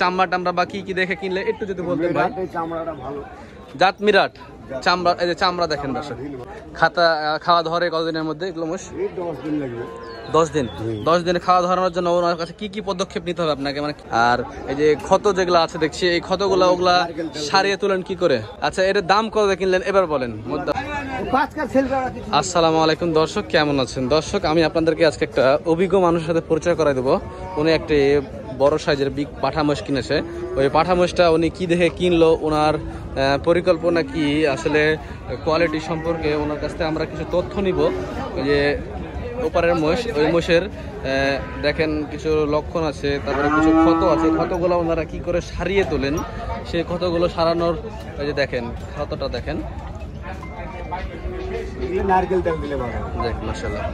চামড়া টামড়া বা কি কি দেখে কিনলে একটু যদি বলতেন ভাই। চামড়াটা ভালো, জাত মিরাট চামড়া, এই যে চামড়া দেখেন দর্শক। খাতা খাওয়া ধরে কতদিনের মধ্যে এগুলো মোষ? 10 দিন লাগবে। 10 দিন। 10 দিনে খাওয়া ধরানোর জন্য ওনার কাছে কি কি পদক্ষেপ নিতে হবে আপনাকে মানে? আর এই যে ক্ষত যেগুলো আছে দেখছি, এই ক্ষতগুলো ওগুলা সারিয়ে তুলেন কি করে? আচ্ছা, এর দাম কত কিনলেন এবার বলেন। আসসালামু আলাইকুম দর্শক, কেমন আছেন দর্শক? আমি আপনাদেরকে আজকে একটা অভিজ্ঞ মানুষের সাথে পরিচয় করাই দেবো। উনি একটি বড় সাইজের বিগ পাঠা মোষ কিনেছে। ওই পাঠা মোষটা উনি কি দেখে কিনলো, ওনার পরিকল্পনা কি, আসলে কোয়ালিটি সম্পর্কে ওনার কাছ থেকে আমরা কিছু তথ্য নিব। যে ওপারের মোষ, ওই মোষের দেখেন কিছু লক্ষণ আছে, তারপরে কিছু ক্ষত আছে, ক্ষতগুলো ওনারা কি করে সারিয়ে তোলেন, সেই ক্ষতগুলো সারানোর ওই যে দেখেন ক্ষতটা দেখেন, নারকেল তেল দিলে ভালো। দেখ মাশাআল্লাহ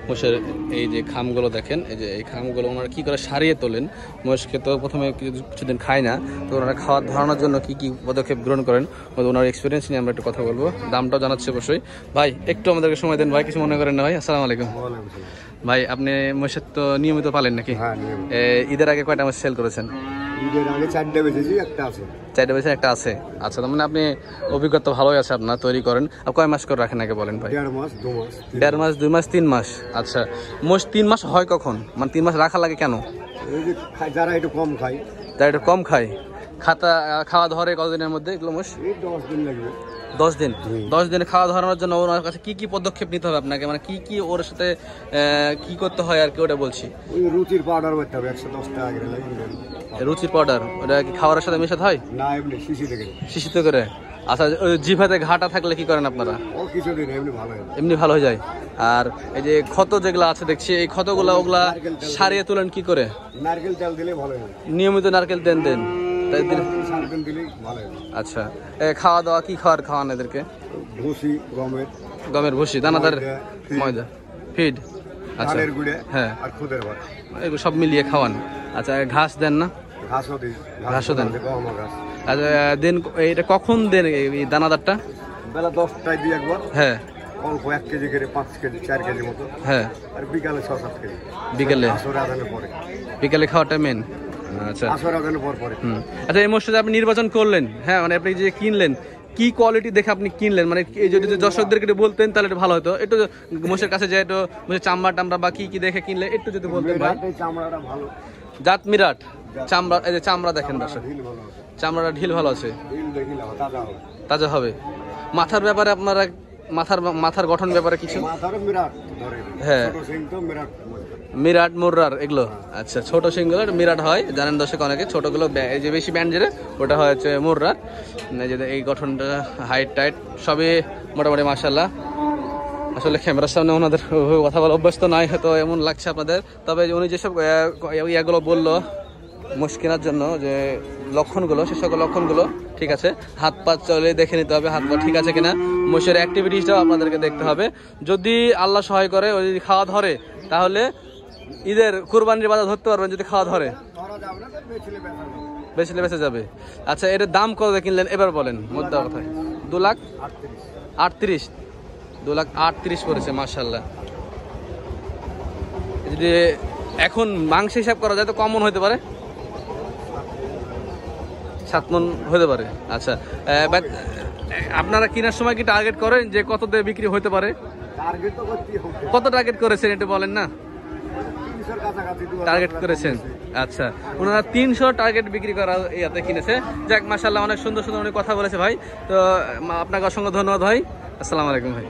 মোষের এই যে খামগুলো দেখেন, এই যে এই খামগুলো ওনারা কি করে সারিয়ে তোলেন। মোষকে তো প্রথমে কিছুদিন খায় না, তো ওনারা খাওয়ার ধরানোর জন্য কি কি পদক্ষেপ গ্রহণ করেন ওনার এক্সপিরিয়েন্স নিয়ে আমরা একটু কথা বলবো। দামটাও জানাচ্ছি অবশ্যই। ভাই একটু আমাদেরকে সময় দেন ভাই, কিছু মনে করেন না ভাই। আসসালামু আলাইকুম ভাই, আপনি মোষের তো নিয়মিত পালেন নাকি? ঈদের আগে কয়টা মোষ সেল করেছেন? ঈদের আগে 4টা বেচেছি, একটা আছে। 4টা বেচে একটা আছে। আচ্ছা, তার মানে আপনি অভিজ্ঞতা ভালোই আছে আপনার, তৈরি করেন। আর কয় মাস করে রাখেন আগে বলেন ভাই? 1.5 মাস 2 মাস। 1.5 মাস 2 মাস 3 মাস। আচ্ছা, মোষ 3 মাস হয় কখন? মানে 3 মাস রাখা লাগে কেন? এই যে যারা একটু কম খায়, যারা একটু কম খায়, খাওয়া ধরে কতদিনের মধ্যে এগুলো মোষ? 10 দিন লাগবে। 10 দিন। 10 দিনে খাওয়া ধরানোর জন্য ওনার কাছে কি কি পদক্ষেপ নিতে হবে আপনাকে, মানে কি কি ওর সাথে কি করতে হয় আর কি, ওটা বলছি। ওই রুচির পাউডার করতে হবে 110 টাকা করে লাগবে। রুচির পাউডার ওটা কি খাওয়ার সাথে মেশাতে হয়? না, এমনি শিশিতে করে। শিশিতে করে। আচ্ছা, ওই জিভাতে ঘাটা থাকলে কি করেন আপনারা? ও কিছুদিন এমনি ভালো হয়, এমনি ভালো হয়ে যায়। আর এই যে ক্ষত যেগুলো আছে দেখছি, এই ক্ষতগুলো ওগুলা সারিয়ে তুলেন কি করে? নারকেল তেল দিলে ভালো হয়। নিয়মিত নারকেল তেল দেন? আচ্ছা, খাওয়া দাওয়া কি খাওয়ান এদেরকে? ভুসি, গমের ভুসি, দানাদার ময়দা, ফিড। আচ্ছা, হ্যাঁ, আর খুদের ভাত, এগুলো সব মিলিয়ে খাওয়ান। আচ্ছা, ঘাস দেন না? ঘাসও দেন। আচ্ছা, দেন এটা কখন দেন এই দানাদারটা? বেলা 10টায় দিই একবার। হ্যাঁ, অল্প 1 কেজি করে, 5 কেজি 4 কেজি মতো। হ্যাঁ, আর বিকালে 6-7 কেজি। বিকেলে? আসর আজানের পরে। বিকালে খাওয়াটা মেন। আচ্ছা, আসর আজানের পরে। আচ্ছা, এই মোষটা আপনি নির্বাচন করলেন, হ্যাঁ, মানে আপনি যে কিনলেন কি কোয়ালিটি দেখে আপনি কিনলেন, মানে যদি দর্শকদেরকে একটু বলতেন তাহলে একটু ভালো হতো। একটু মোষের কাছে যে একটু চামড়া টামড়া বা কি কি দেখে কিনলে একটু যদি বলতেন ভাই। চামড়াটা ভালো, জাত মিরাট চামড়া, এই যে চামড়া দেখেন দর্শক, চামড়াটা ঢিল ভালো আছে, তাজা হবে। মাথার ব্যাপারে আপনারা মাথার গঠন ব্যাপারে কিছু? হ্যাঁ, মিরাট মুর্রার এগুলো। আচ্ছা, ছোট সিংগুলো মিরাট হয়, জানেন দর্শক অনেকে। ছোটগুলো এই যে বেশি ব্যান্ড যেটা, ওটা হচ্ছে মুর্রার। এই গঠনটা, হাইট টাইট সবই মোটামুটি মাশাআল্লাহ। আসলে ক্যামেরার সামনে ওনাদের কথা বলা অভ্যস্ত নয়, হয়তো এমন লাগছে আপনাদের। তবে উনি যেসব ইয়াগুলো বললো মোষ কেনার জন্য, যে লক্ষণগুলো, সে সকল লক্ষণগুলো ঠিক আছে। হাত পা চলে দেখে নিতে হবে হাত পা ঠিক আছে কিনা। মোষের অ্যাক্টিভিটিসটাও আপনাদেরকে দেখতে হবে। যদি আল্লাহ সহায় করে, ওই যদি খাওয়া ধরে, তাহলে ঈদের কুরবানির বাজার ধরতে পারবেন। যদি খাওয়া ধরে বেচে যাবে। আচ্ছা, এর দাম কত কিনলেন এবার বলেন মুদ্রা কথায়? 2,38,000। 2,38,000 পড়েছে মাশাআল্লাহ। যদি এখন মাংস হিসাব করা যায় তো কমন হতে পারে, 7 মণ হতে পারে। আচ্ছা, আপনারা কেনার সময় কি টার্গেট করেন যে কততে বিক্রি হতে পারে? কত টার্গেট করেছেন একটু বলেন না? 300 কাছাকাছি টার্গেট করেছেন। আচ্ছা, ওনারা 300 টার্গেট বিক্রি করা ইয়াতে কিনেছে। যাক মাশাআল্লাহ, অনেক সুন্দর সুন্দর অনেক কথা বলেছে ভাই। তো আপনাকে অসংখ্য ধন্যবাদ ভাই। আসসালামু আলাইকুম ভাই।